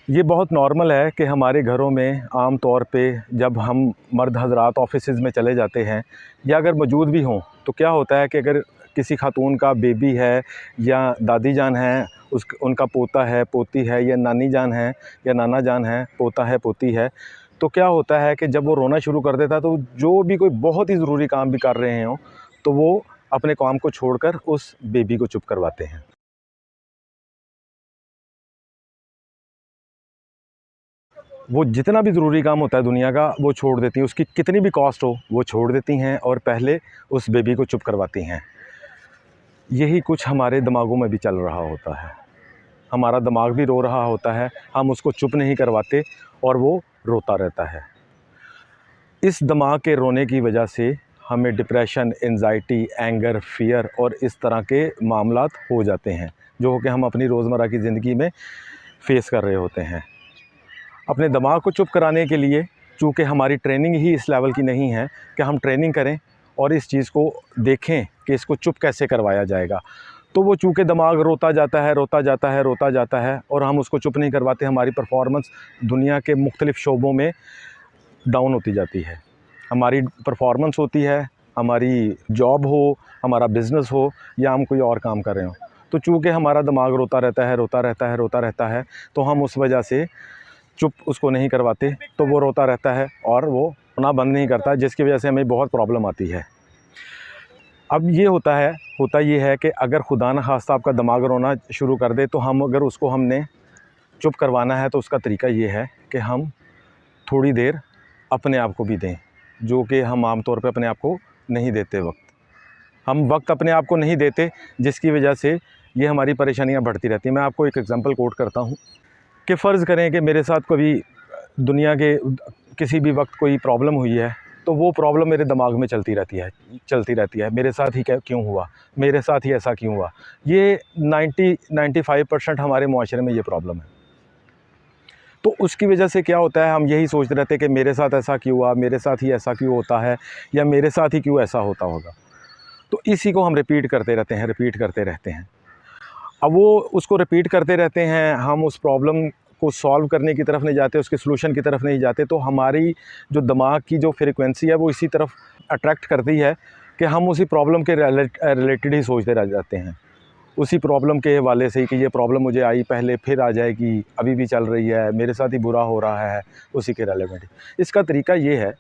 ये बहुत नॉर्मल है कि हमारे घरों में आम तौर पे जब हम मर्द हज़रात ऑफिसेज़ में चले जाते हैं या अगर मौजूद भी हों तो क्या होता है कि अगर किसी खातून का बेबी है या दादी जान है, उनका पोता है, पोती है, या नानी जान है या नाना जान है, पोता है, पोती है, तो क्या होता है कि जब वो रोना शुरू कर देता है तो जो भी कोई बहुत ही ज़रूरी काम भी कर रहे हों तो वो अपने काम को छोड़कर उस बेबी को चुप करवाते हैं। वो जितना भी ज़रूरी काम होता है दुनिया का वो छोड़ देती हैं, उसकी कितनी भी कॉस्ट हो वो छोड़ देती हैं और पहले उस बेबी को चुप करवाती हैं। यही कुछ हमारे दिमागों में भी चल रहा होता है। हमारा दिमाग भी रो रहा होता है, हम उसको चुप नहीं करवाते और वो रोता रहता है। इस दिमाग के रोने की वजह से हमें डिप्रेशन, एंजाइटी, एंगर, फ़ियर और इस तरह के मामलात हो जाते हैं जो कि हम अपनी रोज़मर्रा की ज़िंदगी में फ़ेस कर रहे होते हैं। अपने दिमाग को चुप कराने के लिए चूँकि हमारी ट्रेनिंग ही इस लेवल की नहीं है कि हम ट्रेनिंग करें और इस चीज़ को देखें कि इसको चुप कैसे करवाया जाएगा, तो वो चूँकि दिमाग रोता जाता है, रोता जाता है, रोता जाता है और हम उसको चुप नहीं करवाते, हमारी परफॉर्मेंस दुनिया के मुख्तलिफ़ शोबों में डाउन होती जाती है। हमारी परफॉर्मेंस होती है, हमारी जॉब हो, हमारा बिज़नेस हो या हम कोई और काम कर रहे हों, तो चूँकि हमारा दिमाग रोता रहता है, रोता रहता है, रोता रहता है, तो हम उस वजह से चुप उसको नहीं करवाते, तो वो रोता रहता है और वो रोना बंद नहीं करता, जिसकी वजह से हमें बहुत प्रॉब्लम आती है। अब ये होता ये है कि अगर खुदा न खास्ता आपका दिमाग रोना शुरू कर दे तो अगर उसको हमने चुप करवाना है तो उसका तरीका ये है कि हम थोड़ी देर अपने आप को भी दें, जो कि हम आम तौर पे अपने आप को नहीं देते हम वक्त अपने आप को नहीं देते, जिसकी वजह से ये हमारी परेशानियाँ बढ़ती रहती हैं। मैं आपको एक एग्ज़ाम्पल कोट करता हूँ कि फ़र्ज़ करें कि मेरे साथ कभी दुनिया के किसी भी वक्त कोई प्रॉब्लम हुई है, तो वो प्रॉब्लम मेरे दिमाग में चलती रहती है, मेरे साथ ही क्यों हुआ, मेरे साथ ही ऐसा क्यों हुआ। ये 90-95% हमारे मुआशरे में ये प्रॉब्लम है। तो उसकी वजह से क्या होता है, हम यही सोचते रहते हैं कि मेरे साथ ऐसा क्यों हुआ, मेरे साथ ही ऐसा क्यों होता है, या मेरे साथ ही क्यों ऐसा होता होगा। तो इसी को हम रिपीट करते रहते हैं। अब वो उसको रिपीट करते रहते हैं, हम उस प्रॉब्लम को सॉल्व करने की तरफ नहीं जाते, उसके सॉल्यूशन की तरफ नहीं जाते, तो हमारी जो दिमाग की जो फ्रीक्वेंसी है वो इसी तरफ अट्रैक्ट करती है कि हम उसी प्रॉब्लम के रिलेटेड ही सोचते रह जाते हैं, उसी प्रॉब्लम के हवाले से ही कि ये प्रॉब्लम मुझे आई पहले, फिर आ जाएगी, अभी भी चल रही है, मेरे साथ ही बुरा हो रहा है, उसी के रिलेवेंट। इसका तरीका ये है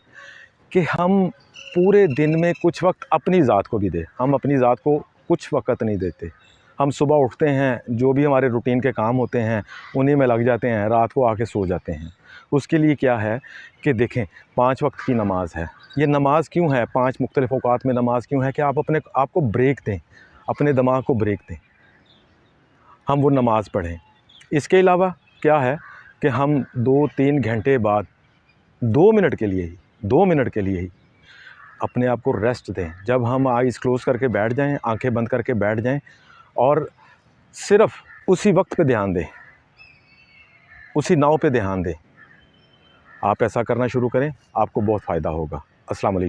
कि हम पूरे दिन में कुछ वक्त अपनी ज़ात को भी दें। हम अपनी ज़ात को कुछ वक़्त नहीं देते। हम सुबह उठते हैं, जो भी हमारे रूटीन के काम होते हैं उन्हीं में लग जाते हैं, रात को आके सो जाते हैं। उसके लिए क्या है कि देखें, 5 वक्त की नमाज़ है। ये नमाज़ क्यों है, 5 मुख्तलिफ़ औक़ात में नमाज़ क्यों है कि आप अपने आप को ब्रेक दें, अपने दिमाग को ब्रेक दें, हम वो नमाज़ पढ़ें। इसके अलावा क्या है कि हम 2-3 घंटे बाद 2 मिनट के लिए ही अपने आप को रेस्ट दें। जब हम आइज़ क्लोज़ करके बैठ जाएँ, आँखें बंद करके बैठ जाएँ और सिर्फ़ उसी वक्त पे ध्यान दें, उसी नाव पे ध्यान दें। आप ऐसा करना शुरू करें, आपको बहुत फ़ायदा होगा। अस्सलाम वालेकुम।